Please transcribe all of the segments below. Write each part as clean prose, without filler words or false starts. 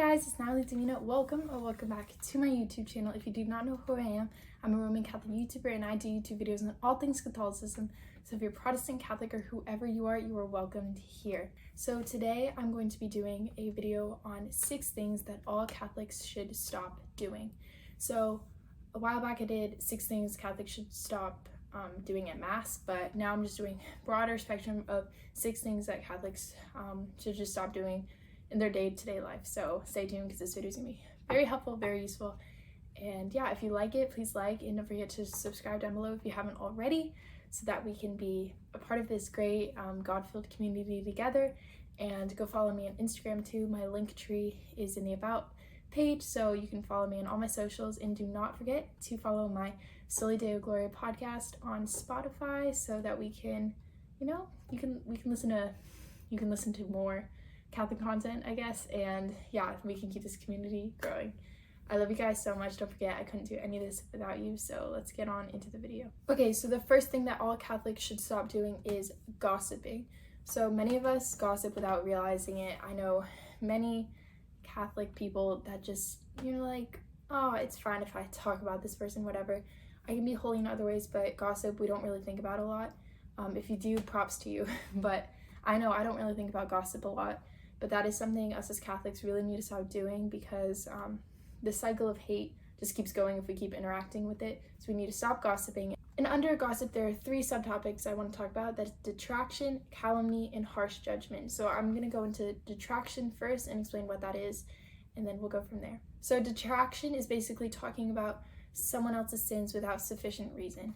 guys, it's Nathalie, Domina. Welcome back to my YouTube channel. If you do not know who I am, I'm a Roman Catholic YouTuber and I do YouTube videos on all things Catholicism. So if you're Protestant, Catholic, or whoever you are welcomed here. So today I'm going to be doing a video on 6 things that all Catholics should stop doing. So a while back I did 6 things Catholics should stop doing at Mass, but now I'm just doing a broader spectrum of 6 things that Catholics should just stop doing in their day-to-day life. So stay tuned because this video is gonna be very helpful, very useful. And yeah, if you like it, please like, and don't forget to subscribe down below if you haven't already, so that we can be a part of this great God-filled community together. And go follow me on Instagram too. My link tree is in the About page, so you can follow me on all my socials. And do not forget to follow my Soli Deo Gloria podcast on Spotify, so that we can, we can listen to more Catholic content, I guess, and yeah, we can keep this community growing. I love you guys so much. Don't forget, I couldn't do any of this without you, so let's get on into the video. Okay, so the first thing that all Catholics should stop doing is gossiping. So many of us gossip without realizing it. I know many Catholic people that just, like, oh, it's fine if I talk about this person, whatever. I can be holy in other ways, but gossip, we don't really think about a lot. If you do, props to you. But I know I don't really think about gossip a lot. But that is something us as Catholics really need to stop doing, because the cycle of hate just keeps going if we keep interacting with it. So we need to stop gossiping. And under gossip, there are 3 subtopics I want to talk about. That's detraction, calumny, and harsh judgment. So I'm going to go into detraction first and explain what that is, and then we'll go from there. So detraction is basically talking about someone else's sins without sufficient reason.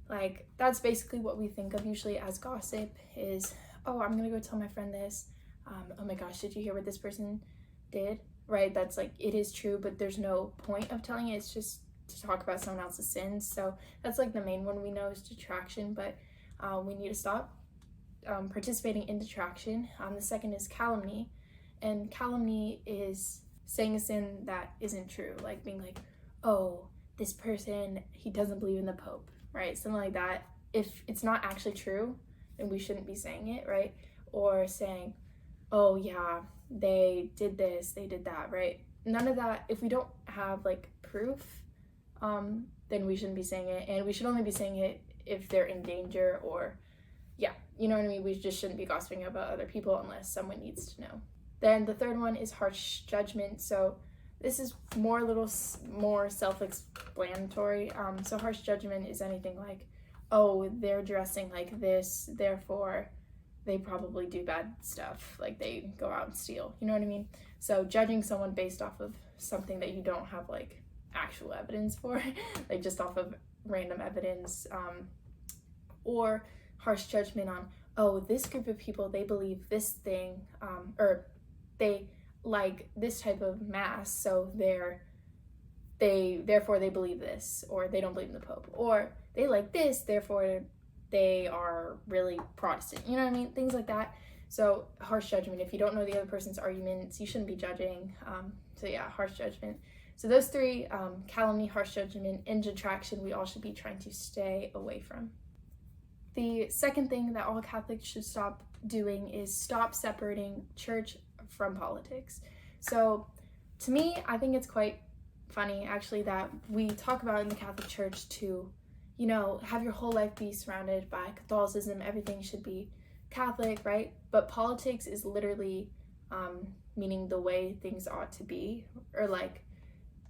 Like, that's basically what we think of usually as gossip is, oh, I'm going to go tell my friend this. Oh my gosh, did you hear what this person did? Right? That's like, it is true, but there's no point of telling it. It's just to talk about someone else's sins. So that's like the main one we know is detraction, but we need to stop participating in detraction. The second is calumny, and calumny is saying a sin that isn't true, like being like, oh, this person, he doesn't believe in the Pope, right? Something like that. If it's not actually true, then we shouldn't be saying it, right? Or saying, oh yeah, they did this, they did that, right? None of that. If we don't have like proof, then we shouldn't be saying it, and we should only be saying it if they're in danger, or yeah, you know what I mean? We just shouldn't be gossiping about other people unless someone needs to know. Then the third one is harsh judgment. So this is more self-explanatory. So harsh judgment is anything like, oh, they're dressing like this, therefore they probably do bad stuff, like they go out and steal, you know what I mean? So judging someone based off of something that you don't have like actual evidence for, like just off of random evidence, or harsh judgment on, oh, this group of people, they believe this thing, or they like this type of mass, so therefore they believe this, or they don't believe in the Pope, or they like this, therefore they are really Protestant, you know what I mean? Things like that. So harsh judgment, if you don't know the other person's arguments, you shouldn't be judging. So yeah, harsh judgment. So those 3, calumny, harsh judgment, and detraction, we all should be trying to stay away from. The second thing that all Catholics should stop doing is stop separating church from politics. So to me, I think it's quite funny actually that we talk about in the Catholic Church to, have your whole life be surrounded by Catholicism, everything should be Catholic, right? But politics is literally meaning the way things ought to be, or like,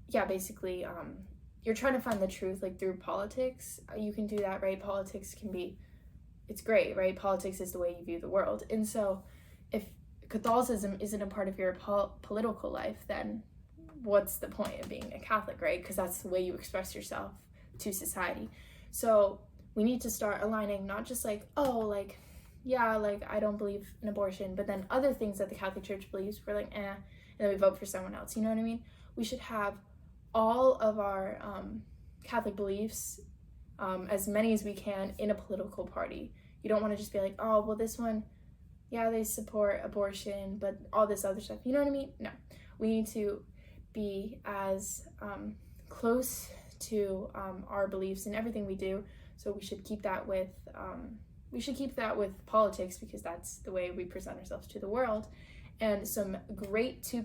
yeah, basically, you're trying to find the truth like through politics. You can do that, right? Politics can be, it's great, right? Politics is the way you view the world. And so if Catholicism isn't a part of your political life, then what's the point of being a Catholic, right? Because that's the way you express yourself to society. So we need to start aligning, not just like, oh, like, yeah, like I don't believe in abortion, but then other things that the Catholic Church believes, we're like, and then we vote for someone else, you know what I mean? We should have all of our Catholic beliefs, as many as we can, in a political party. You don't want to just be like, oh, well, this one, yeah, they support abortion, but all this other stuff, you know what I mean? No, we need to be as close to our beliefs in everything we do. So we should keep that with politics, because that's the way we present ourselves to the world. and some great two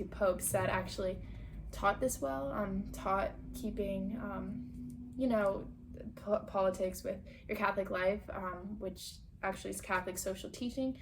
popes that actually taught this well, taught keeping, politics with your Catholic life, which actually is Catholic social teaching.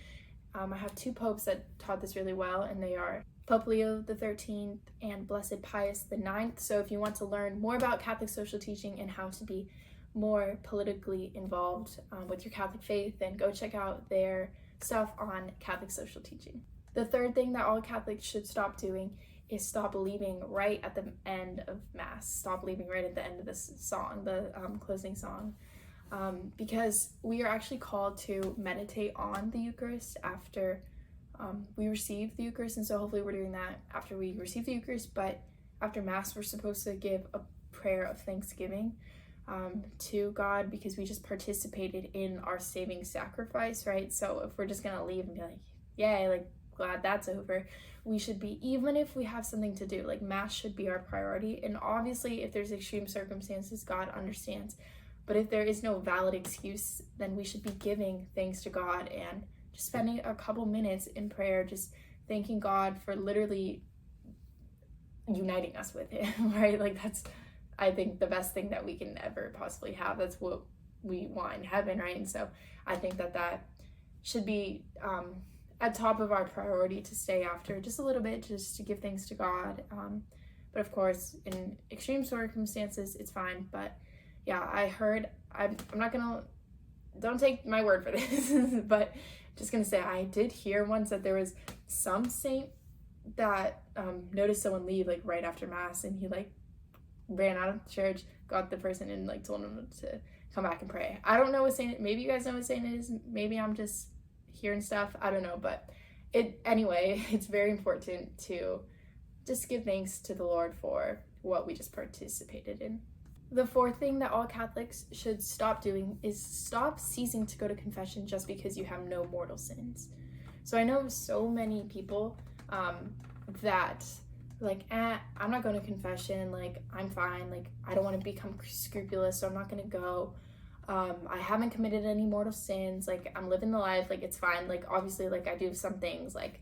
I have two popes that taught this really well, and they are Pope Leo the 13th and Blessed Pius the 9th. So if you want to learn more about Catholic social teaching and how to be more politically involved with your Catholic faith, then go check out their stuff on Catholic social teaching. The third thing that all Catholics should stop doing is stop leaving right at the end of Mass. Stop leaving right at the end of this song, the closing song. Because we are actually called to meditate on the Eucharist after we receive the Eucharist, and so hopefully we're doing that after we receive the Eucharist. But after Mass, we're supposed to give a prayer of thanksgiving to God, because we just participated in our saving sacrifice, right? So if we're just gonna leave and be like, yay, like, glad that's over, we should be, even if we have something to do, like, Mass should be our priority. And obviously if there's extreme circumstances, God understands, but if there is no valid excuse, then we should be giving thanks to God and just spending a couple minutes in prayer, just thanking God for literally uniting us with Him, right? Like, that's, I think, the best thing that we can ever possibly have. That's what we want in heaven, right? And so I think that should be at top of our priority to stay after just a little bit, just to give thanks to God. But of course, in extreme circumstances, it's fine. But yeah, I'm not gonna, don't take my word for this, but just gonna say, I did hear once that there was some saint that noticed someone leave like right after Mass, and he like ran out of the church, got the person, and like told him to come back and pray. I don't know what saint, maybe you guys know what saint it is, maybe I'm just hearing stuff, I don't know, but anyway, it's very important to just give thanks to the Lord for what we just participated in. The fourth thing that all Catholics should stop doing is stop ceasing to go to confession just because you have no mortal sins. So I know so many people that like, I'm not going to confession, like, I'm fine, like, I don't want to become scrupulous, so I'm not going to go. I haven't committed any mortal sins, like, I'm living the life, like, it's fine. Like, obviously, like, I do some things, like,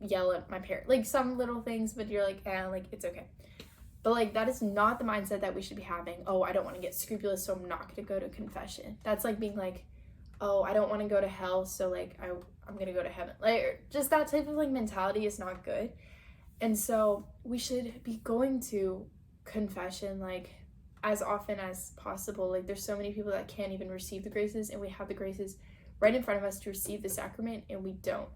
yell at my parents, like, some little things, but you're like, like, it's okay. But, like, that is not the mindset that we should be having. Oh, I don't want to get scrupulous, so I'm not going to go to confession. That's like being like, oh, I don't want to go to hell, so, like, I'm going to go to heaven. Like, just that type of, like, mentality is not good. And so we should be going to confession, like, as often as possible. Like, there's so many people that can't even receive the graces, and we have the graces right in front of us to receive the sacrament, and we don't.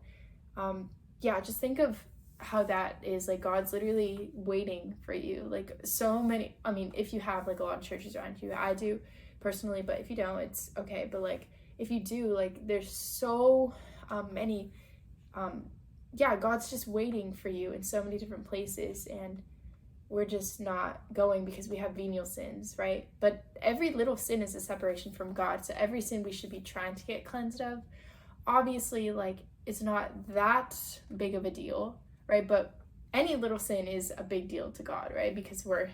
Just think of how that is. Like, God's literally waiting for you. Like, so many, I mean, if you have like a lot of churches around you, I do personally, but if you don't, it's okay. But like, if you do, like, there's so many, God's just waiting for you in so many different places, and we're just not going because we have venial sins, right? But every little sin is a separation from God, so every sin we should be trying to get cleansed of. Obviously, like, it's not that big of a deal, right? But any little sin is a big deal to God, right? Because we're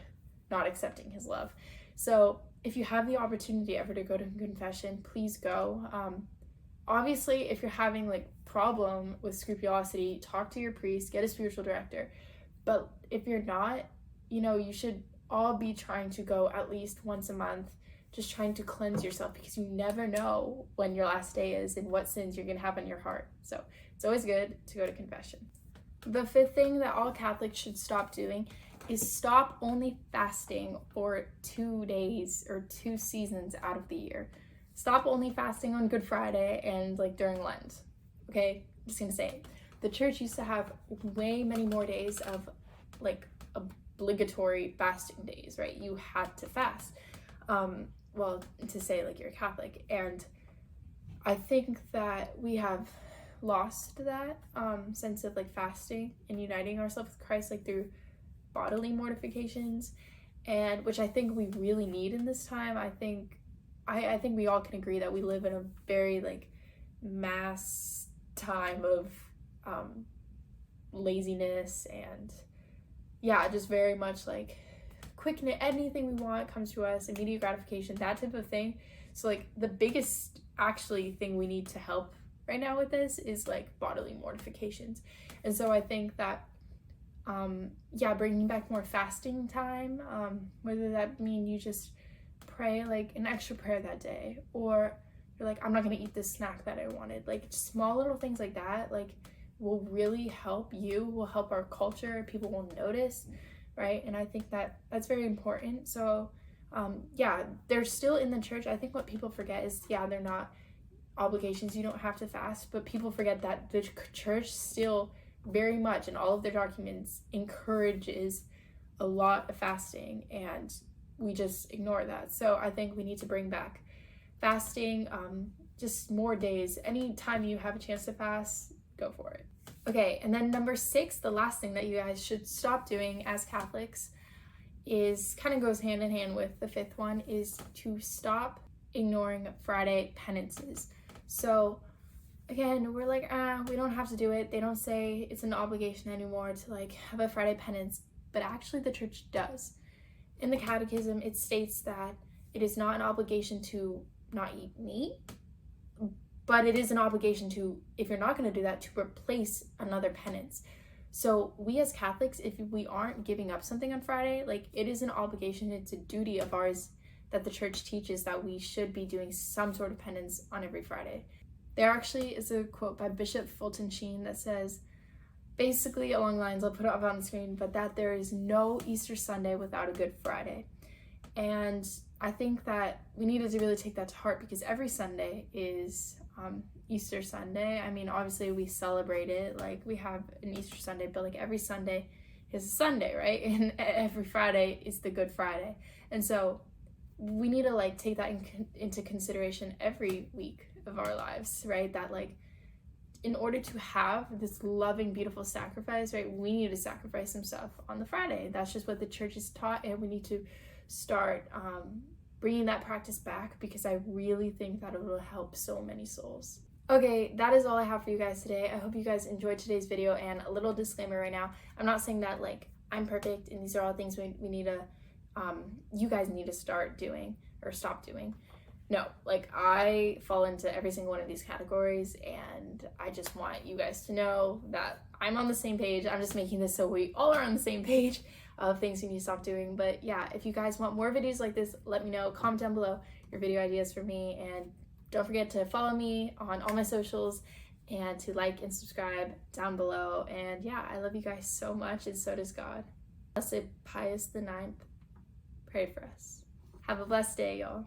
not accepting His love. So if you have the opportunity ever to go to confession, please go. Obviously, if you're having like problem with scrupulosity, talk to your priest, get a spiritual director. But if you're not, you should all be trying to go at least once a month, just trying to cleanse yourself, because you never know when your last day is and what sins you're gonna have in your heart. So it's always good to go to confession. The fifth thing that all Catholics should stop doing is stop only fasting for 2 days or 2 seasons out of the year. Stop only fasting on Good Friday and like during Lent. Okay, I'm just gonna say it. The church used to have way many more days of like obligatory fasting days, right? You had to fast. To say like you're Catholic. And I think that we have lost that sense of like fasting and uniting ourselves with Christ, like through bodily mortifications, and which I think we really need in this time. I think we all can agree that we live in a very like mass time of laziness and just very much like quickness. Anything we want comes to us, immediate gratification, that type of thing. So like the biggest actually thing we need to help right now with this is like bodily mortifications. And so I think that bringing back more fasting time, whether that mean you just pray like an extra prayer that day, or you're like, I'm not gonna eat this snack that I wanted. Like just small little things like that, like will really help you, will help our culture, people will notice, right? And I think that that's very important. So they're still in the church. I think what people forget is, they're not obligations, you don't have to fast, but people forget that the church still very much in all of their documents encourages a lot of fasting, and we just ignore that. So I think we need to bring back fasting, just more days. Anytime you have a chance to fast, go for it. Okay, and then number 6, the last thing that you guys should stop doing as Catholics is kind of goes hand in hand with the 5th one, is to stop ignoring Friday penances. So again, we're like, we don't have to do it. They don't say it's an obligation anymore to like have a Friday penance, but actually the church does. In the catechism, it states that it is not an obligation to not eat meat, but it is an obligation to, if you're not going to do that, to replace another penance. So we as Catholics, if we aren't giving up something on Friday, like it is an obligation, it's a duty of ours that the church teaches that we should be doing some sort of penance on every Friday. There actually is a quote by Bishop Fulton Sheen that says, basically along the lines, I'll put it up on the screen, but that there is no Easter Sunday without a Good Friday. And I think that we needed to really take that to heart, because every Sunday is Easter Sunday. I mean, obviously we celebrate it, like we have an Easter Sunday, but like every Sunday is a Sunday, right? And every Friday is the Good Friday. And so we need to like take that into consideration every week of our lives, right? That like in order to have this loving, beautiful sacrifice, right, we need to sacrifice some stuff on the Friday. That's just what the church is taught, and we need to start bringing that practice back, because I really think that it will help so many souls. Okay, that is all I have for you guys today. I hope you guys enjoyed today's video, and a little disclaimer right now, I'm not saying that like I'm perfect and these are all things we need to, you guys need to start doing or stop doing. No, like I fall into every single one of these categories, and I just want you guys to know that I'm on the same page. I'm just making this so we all are on the same page of things we need to stop doing. But yeah, if you guys want more videos like this, let me know. Comment down below your video ideas for me, and don't forget to follow me on all my socials and to like and subscribe down below. And yeah, I love you guys so much, and so does God. Blessed Pius IX, pray for us. Have a blessed day, y'all.